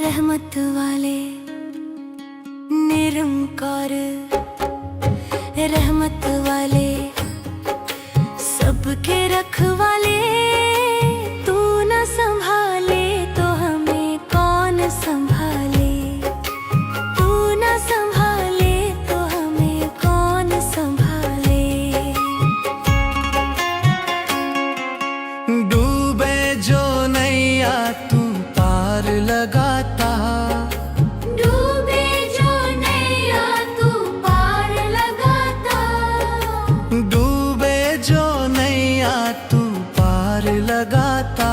रहमत वाले निरंकार रहमत वाले सबके रखवाले, तू न संभाले तो हमें कौन संभाले, तू न संभाले तो हमें कौन संभाले। डूबे जो नैया तू पार लगाता, डूबे जो नैया तू पार लगाता, डूबे जो नैया तू पार लगाता।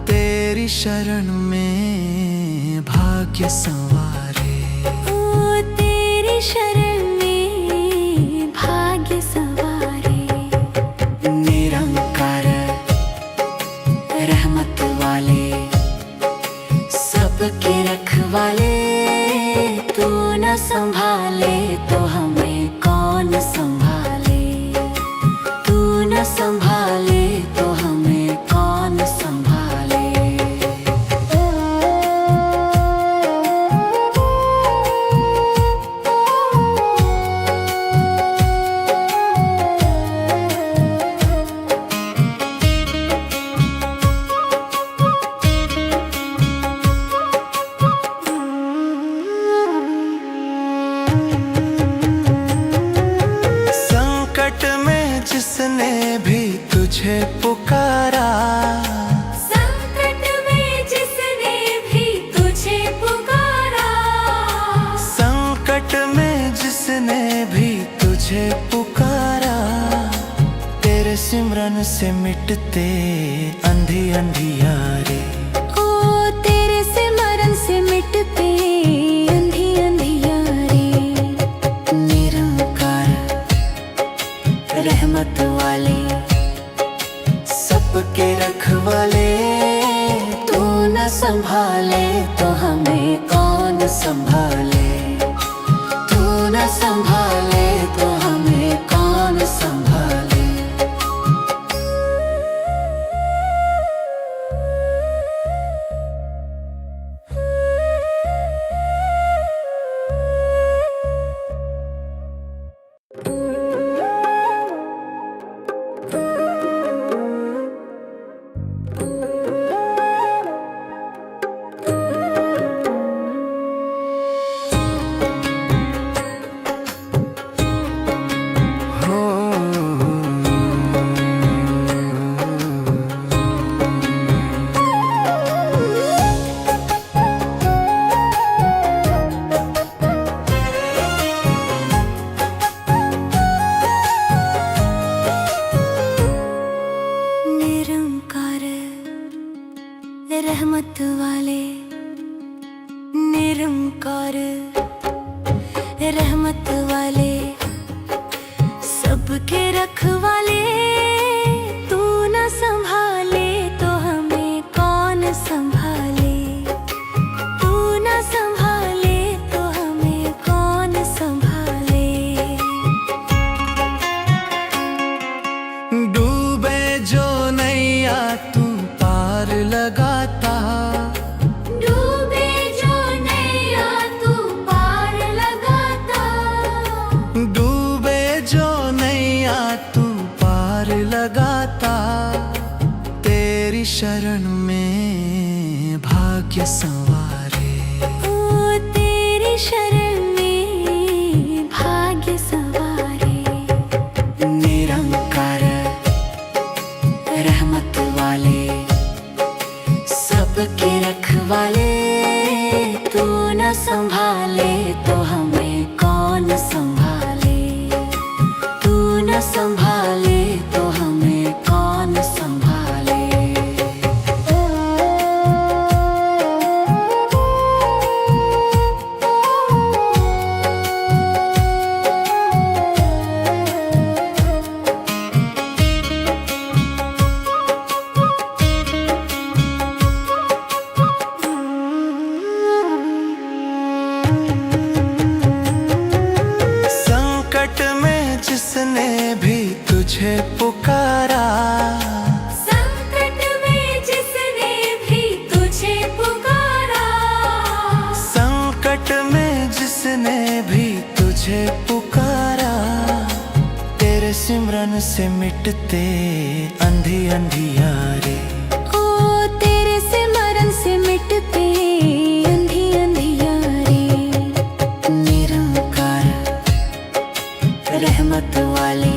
तेरी शरण में भाग्य संवारे, ओ तेरी शरण में भाग्य संवारे। निरंकार रहमत वाले सबके रखवाले, तू न संभाले तो हमें कौन संभाले, तू न संभाले तो हमें कौन संभाले। जिसने भी तुझे पुकारा, संकट में जिसने भी तुझे पुकारा, संकट में जिसने भी तुझे पुकारा। तेरे सिमरन से मिटते अंधी अंधियारे, ओ तेरे सिमरन से मिटते अंधी अंधियारे। निरंकार रहमत वाले सबके रखवाले, तू न संभाले तो हमें कौन संभाले, तू न संभाले तो हमें कौन संभाले। रहमत वाले निरंकार रहमत वाले सबके रखवाले, तू न संभाले तो हमें कौन संभाले, तू न संभाले तो हमें कौन संभाले। डूबे जो नैया तू पार लगाता, डूबे जो नैया तू पार लगाता, डूबे जो नैया तू पार लगाता। तेरी शरण में भाग्य संवारे, ओ तेरी शरण में भाग्य संवारे। निरंकार रहमत वाले सबके रखवाले, तू न संभाले तो हमें कौन संभाले, तू न संभाले तुझे पुकारा, संकट में जिसने भी तुझे पुकारा, संकट में जिसने भी तुझे पुकारा, तेरे सिमरन से मिटते अंधी अंधियारे। ओ तेरे सिमरन से मिटते अंधी अंधियारे। निरंकार रहमत वाले,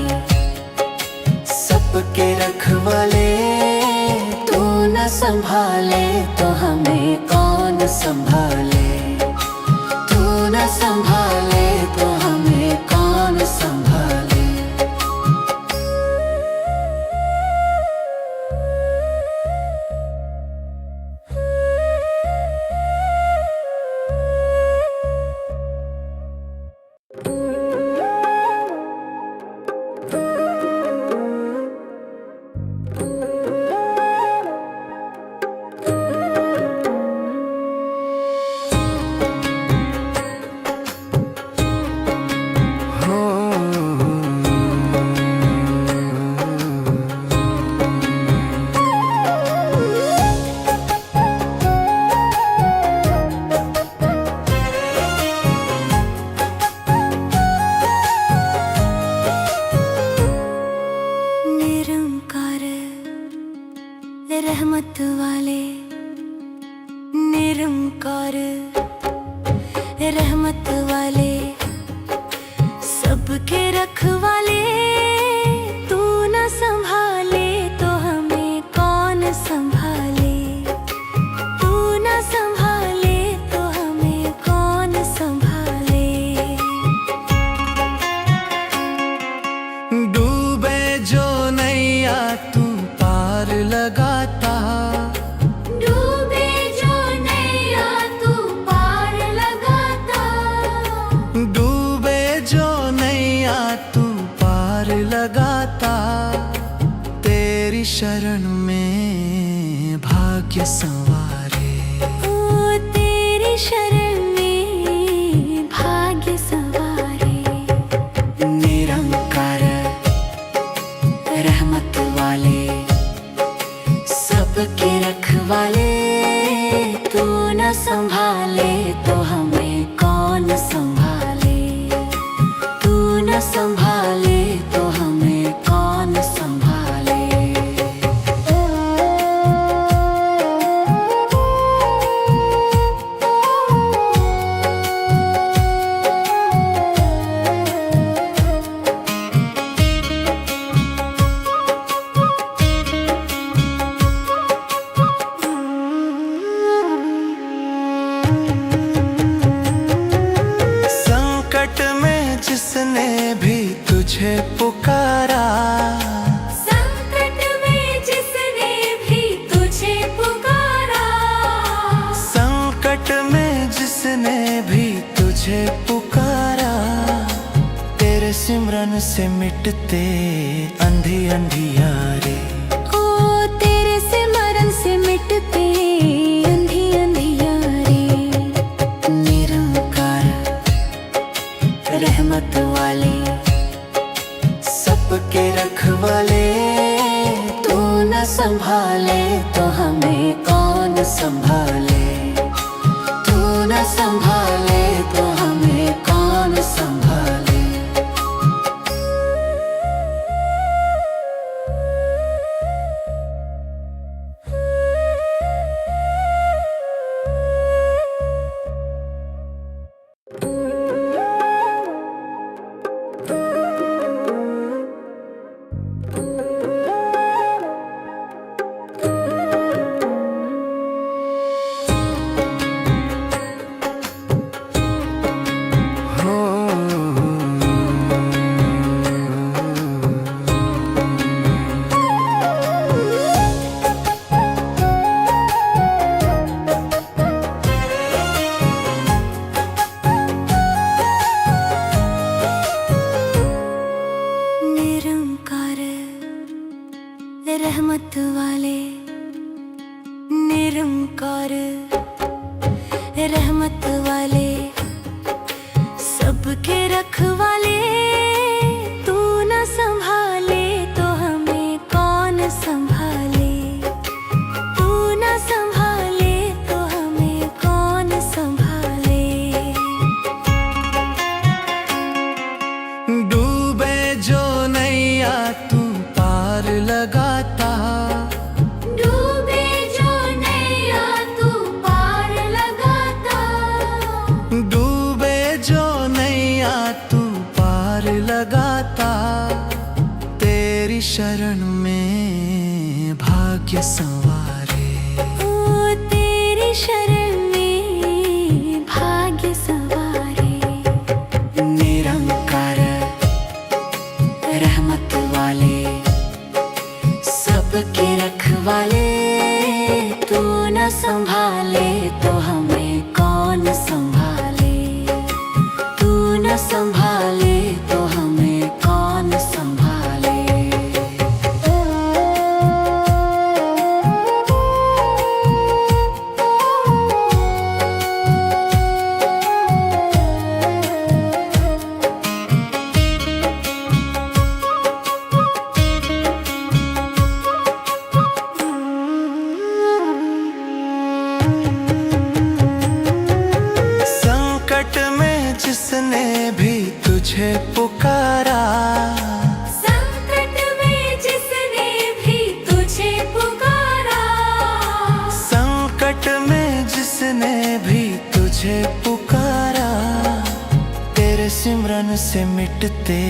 सबके रखवाले, तू न संभाले तो हमें कौन संभाले, तू न संभाले तो हमें कौन संभाले। निरंकार रहमत वाले, निरंकार रहमत वाले, सबके रखवाले, तू न संभाले तो हमें कौन संभाले, तू न संभाले तो हमें कौन संभाले। डूबे जो नैया तू पार लगाता, डूबे जो नैया तू पार लगाता, डूबे जो नैया तू पार लगाता, तेरी शरण में भाग्य संवारे। ओ तेरी शरण में भाग्य संवारे। निरंकार रहमत वाले, सबके रखवाले, तू न संभाले तो हमें कौन संभाले, तू न संभाले तो हमें कौन संभाले। संकट में जिसने भी तुझे पुकारा, संकट में जिसने भी तुझे पुकारा, संकट में जिसने भी तुझे पुकारा, तेरे सिमरन से मिटते अंधी अंधियारे। ओ तेरे सिमरन से मिटते अंधी अंधियारे। निरंकार रहमत वाले, सबके रखवाले, तू न संभाले तो हमें कौन संभाले, तू न संभाले तो हमें कौन संभाले। रहमत वाले, निरंकार रहमत वाले, सबके रखवाले, तू न संभाले तेरी शरण में भाग्य संवारे। ओ तेरी शरण में भाग्य संवारे। निरंकार रहमत वाले, सबके रखवाले, तू न संभाले तो हमें कौन संभाले। तू न संभाले तो हमें कौन संभाले। संकट में जिसने भी तुझे पुकारा, संकट में जिसने भी तुझे पुकारा। संकट में जिसने भी तुझे पुकारा, तेरे सिमरन से मिटते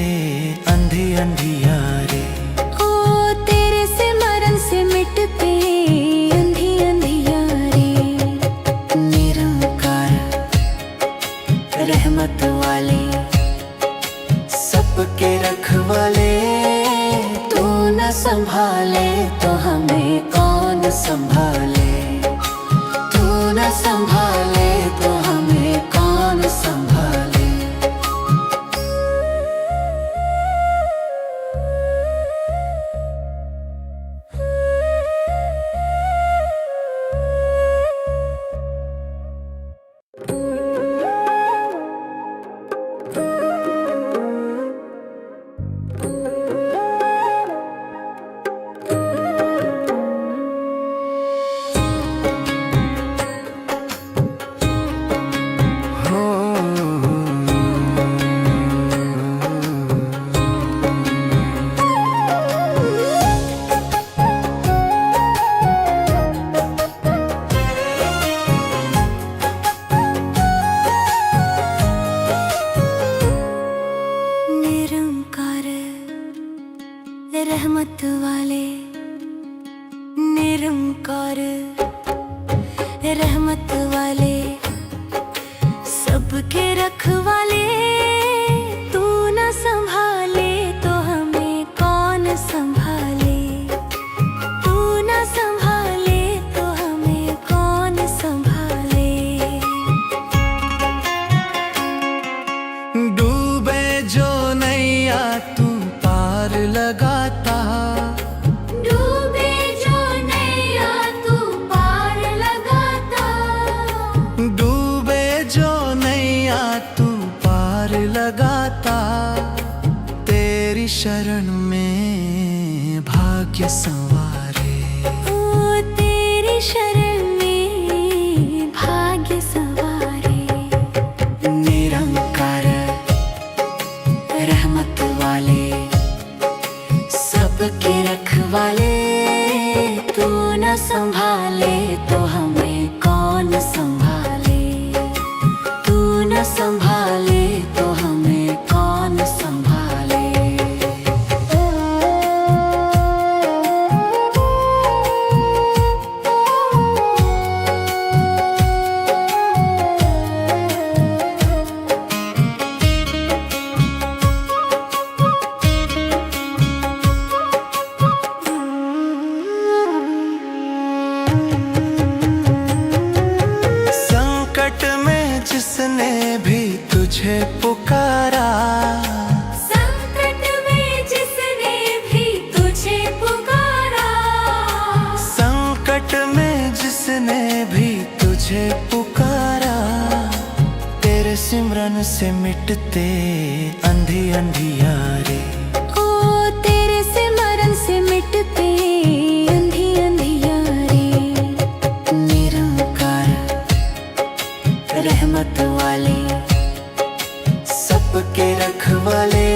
अंधी अंधियारे। ओ तेरे सिमरन से मिटते अंधी अंधियारे। निरंकार रहमत वाले, सबके रखवाले, तू न संभाले तो हमें कौन संभाले। तू न संभाले तो हमें कौन संभाले। निरंकार रहमत वाले, निरंकार रहमत वाले, सबके रखवाले, तू न संभाले तो हमें कौन संभाले। तू न संभाले तो हमें कौन संभाले। डूबे जो नैया तू पार लगाता, डूबे जो नैया तू पार लगाता। डूबे जो नैया तू पार लगाता, तेरी शरण में भाग्य संवारे। ओ तेरी शरण में भाग्य संवारे। निरंकार रहमत वाले, सबके रखवाले, तू न संभाले तो हमें कौन संभाले। तू न संभाले तो हमें कौन संभाले। संकट में जिसने भी तुझे पुकारा, संकट में जिसने भी तुझे पुकारा। संकट में जिसने भी तुझे पुकारा, तेरे सिमरन से मिटते अंधी अंधियारे। ओ तेरे सिमरन से मिटते अंधी अंधियारे। निरंकार रहमत वाले, सबके रखवाले,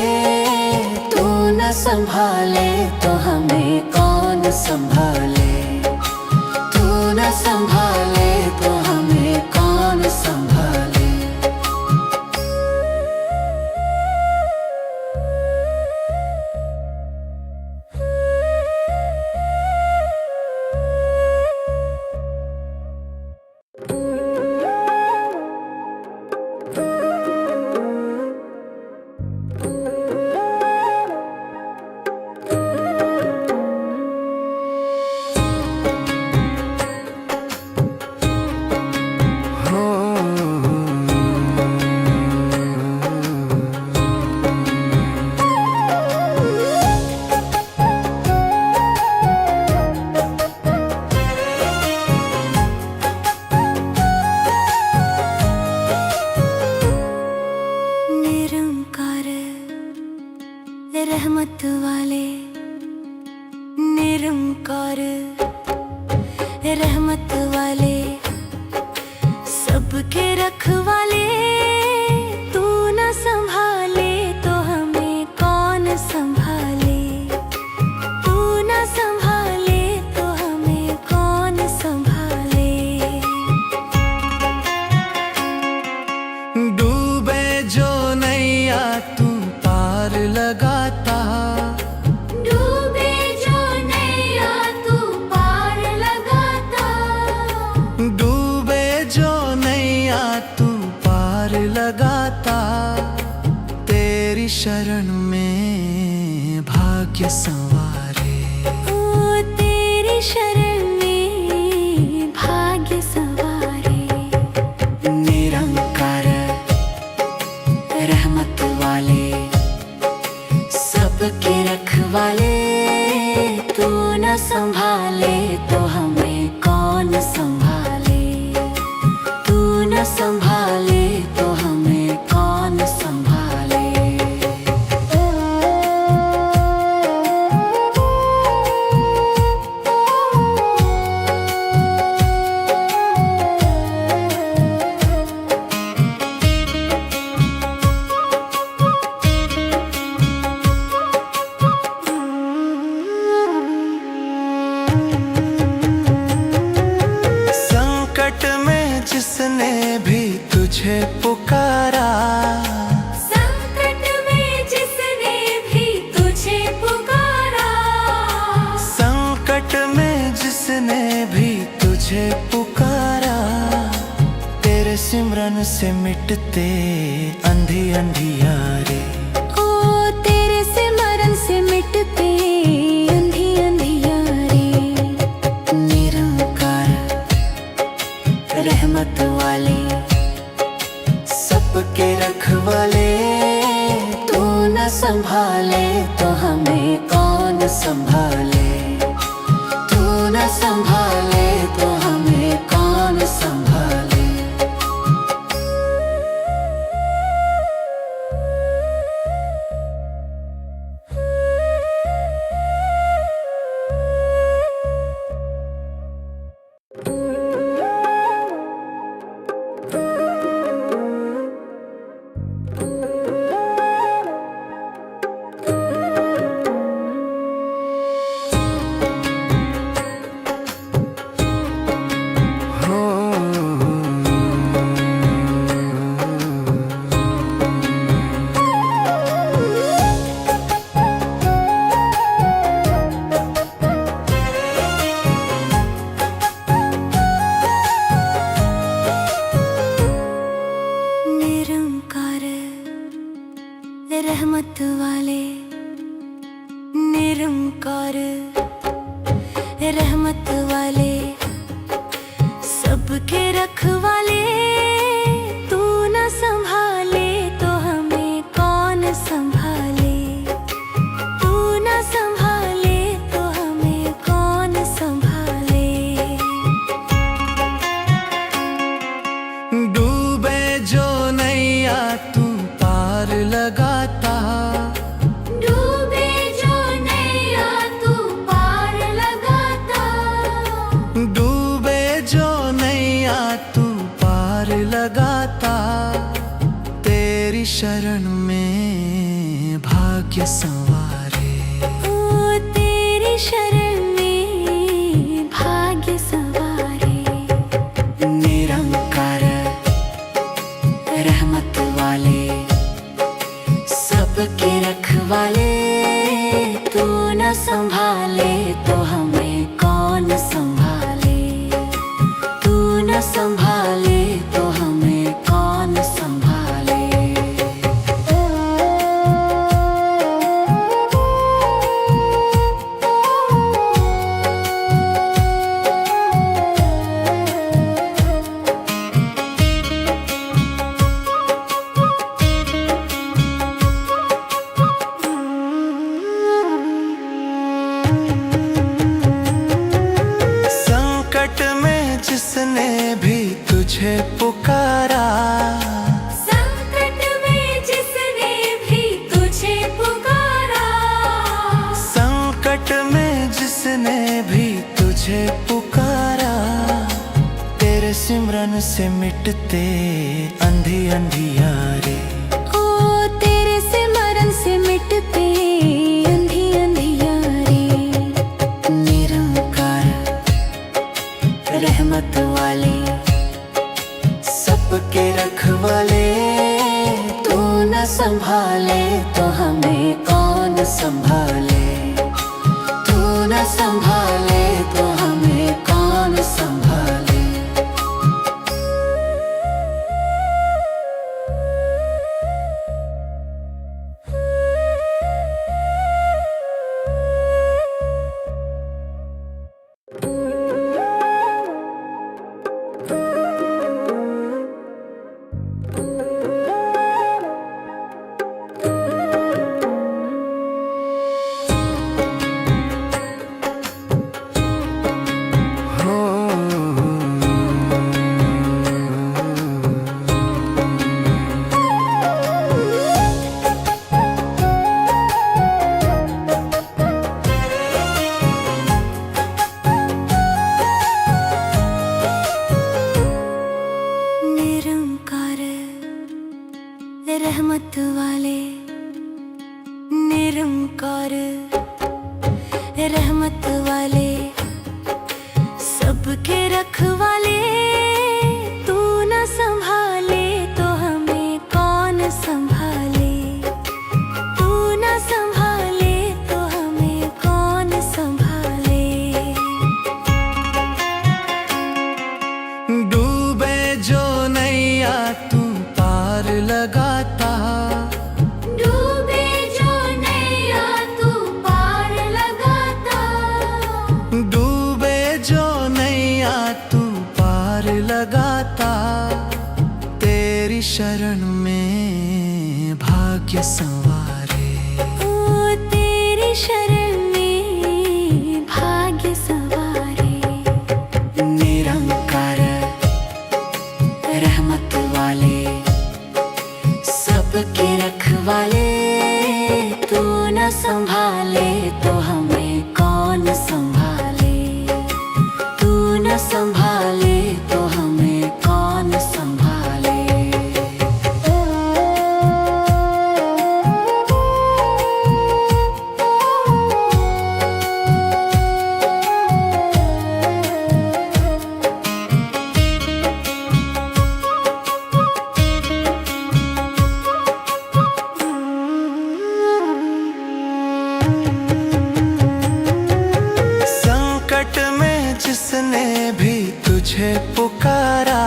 तू न संभाले तो हमें कौन संभाले। तू न संभाले तो हमें कौन संभाले। निरंकार रहमत वाले सबके रखवाले, तू न संभाले तो हमें कौन संभाले, तू न संभाले तो हमें कौन संभाले। डूबे जो नैया तू पार लगाता, डूबे जो नैया तू पार लगाता, डूबे जो नैया तू पार लगाता, तेरी शरण में भाग्य संवारे, ओ तेरी शरण में भाग्य संवारे। निरंकार रहमत वाले सबके रखवाले, तू न संभाले तो हमें कौन संभाले, तू न संभाले तो हमें कौन संभाले। संकट में जिसने भी तुझे पुकारा, संकट में जिसने भी तुझे पुकारा, संकट में जिसने भी तुझे पुकारा, तेरे सिमरन से मिटते अंधी अंधियारे, ओ तेरे सिमरन से मिटते अंधी अंधियारे। निरंकार रहमत वाले सबके रखवाले, तू न संभाले तो हमें कौन संभाले, तू न संभाले तो हमें कौन संभाले। निरंकार रहमत वाले, निरंकार रहमत वाले सबके रखवाले, तू न संभाले तो हमें कौन संभाले, तू न संभाले तो हमें कौन संभाले। डूबे जो नैया तू पार लगाता, डूबे जो नैया तू पार लगाता, डूबे जो नैया तू पार लगाता, तेरी शरण में भाग्य संवारे, ओ तेरी शरण में भाग्य संवारे। निरंकार रहमत वाले सबके रखवाले, तू न संभाले तो हमें कौन संभाले, तू न संभाले तो हमें कौन संभाले। जिसने भी तुझे पुकारा, संकट में जिसने भी तुझे पुकारा, संकट में जिसने तुझे पुकारा, तेरे सिमरन से मिटते अंधी अंधियारे। ओ तेरे सिमरन से मिटते अंधी अंधियारे। निरंकार रहमत वाले, सबके रखवाले, तू न संभाले तो हमें कौन संभाले। तू न संभाले तो हमें कौन संभाले। निरंकार रहमत वाले, निरंकार रहमत वाले, सबके रखवाले, तू न संभाले तो हमें कौन संभाले। तू न संभाले तो हमें कौन संभाले। डूबे जो नैया तू पार लगाता, डूबे जो नैया तू पार लगाता। डूबे जो नैया तू पार लगाता, तेरी शरण में भाग्य संवारे। ओ तेरी शरण में भाग्य सवारे। निरंकार रहमत वाले, सबके रखवाले, तू न संभाले तो हमें कौन संभाले। तू न संभाले तो हमें कौन संभाले। संकट में जिसने भी तुझे पुकारा,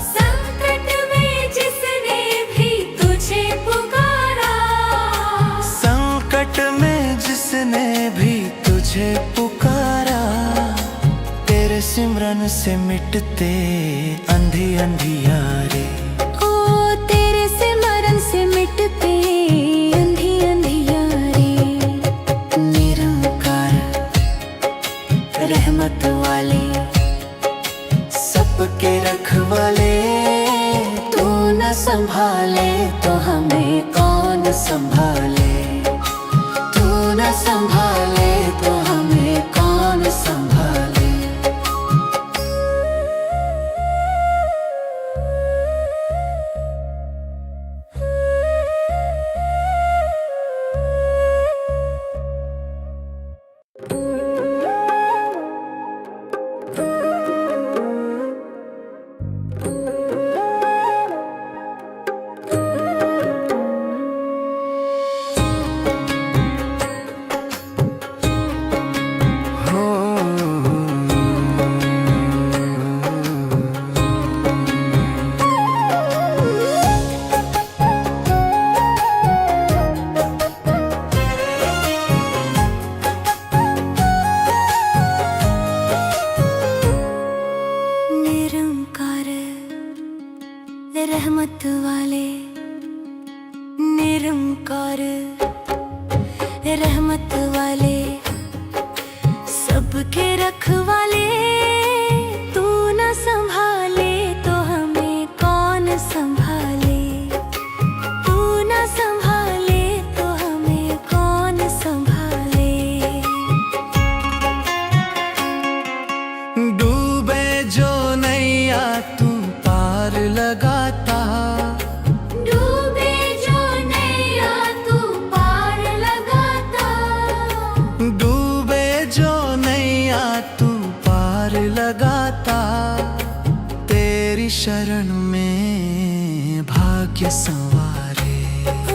संकट में जिसने भी तुझे पुकारा। संकट में जिसने भी तुझे पुकारा, तेरे सिमरन से मिटते अंधी अंधियारे। ओ तेरे सिमरन से मिटते अंधी अंधियारे। निरंकार रहमत वाले, सबके रखवाले, तू न संभाले तो हमें कौन संभाले। तू न संभाले तो हमें कौन संभाले। शरण में भाग्य संवारे। ओ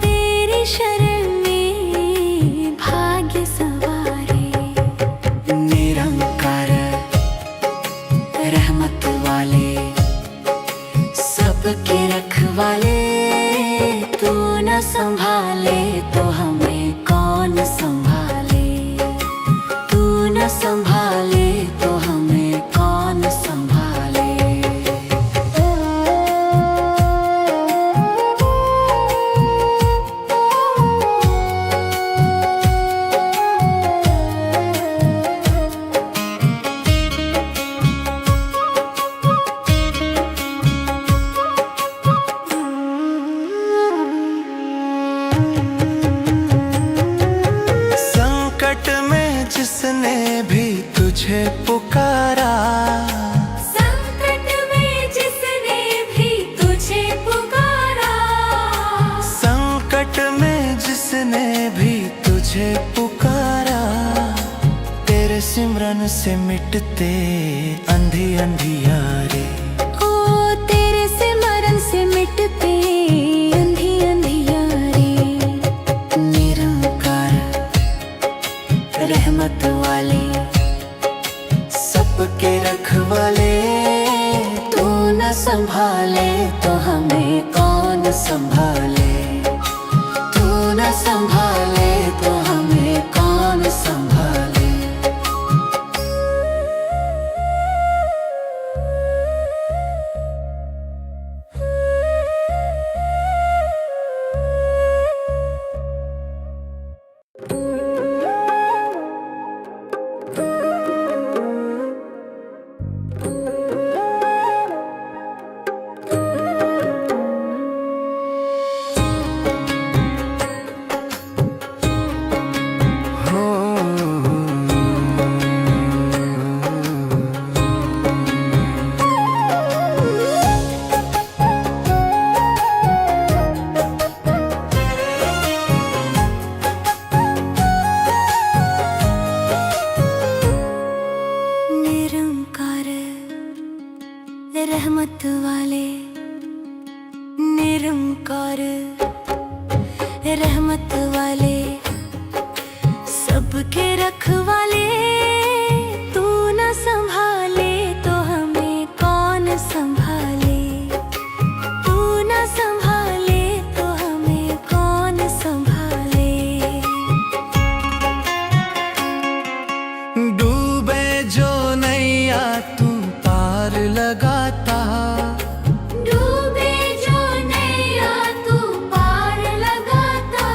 तेरी शरण में भाग्य संवारे। निरंकार रहमत वाले, सबके रखवाले, तू न संभाले तो हमें कौन संभाले। तू न संभाले तो हमें कौन संभाले। संकट में जिसने भी तुझे पुकारा, संकट में जिसने भी तुझे पुकारा। संकट में जिसने भी तुझे पुकारा, तेरे सिमरन से मिटते अंधी अंधियारे। ओ तेरे सिमरन से मिटते अंधी अंधियारे। निरंकार रहमत वाले, सबके रखवाले, तू न संभाले तो हमें कौन संभाले। तू न संभाले तो हमें कौन संभाले। निरंकार रहमत वाले, निरंकार रहमत वाले, सबके रखवाले, तू न संभाले तो हमें कौन संभाले। तू न संभाले तो हमें कौन संभाले। डूबे जो नैया तू पार लगाता, डूबे जो नैया तू पार लगाता।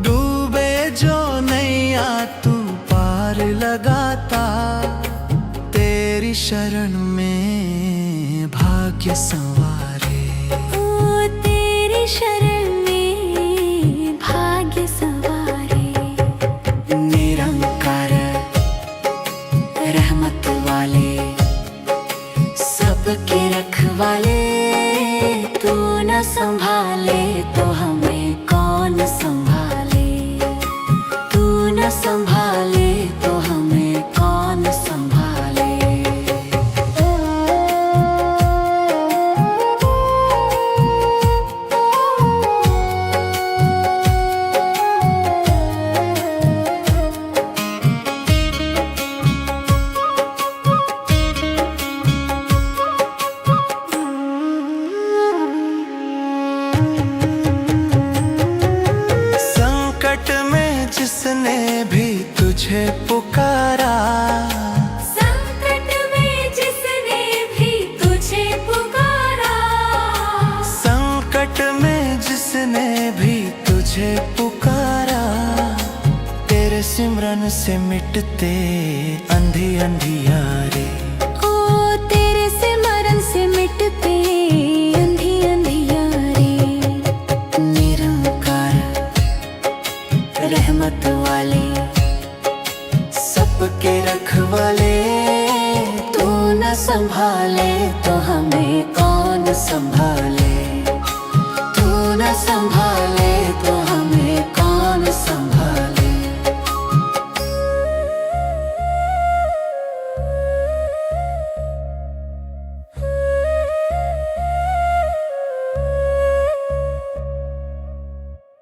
डूबे जो नैया तू पार लगाता, तेरी शरण में भाग्य संवारे। ओ तेरी शरण में भाग्य संवारे। निरंकार रहमत वाले, सबके रखवाले, तू न संभाले तो हमें कौन संभाले। तू न संभाले तो हमें कौन संभाले। संकट में जिसने भी तुझे पुकारा, संकट में जिसने भी तुझे पुकारा। संकट में जिसने भी तुझे पुकारा, तेरे सिमरन से मिटते अंधी अंधियारे। ओ तेरे सिमरन से मिटते अंधी अंधियारे। निरंकार रहमत वाले, सबके रखवाले, तू न संभाले तो हमें कौन संभाले। तू न संभाले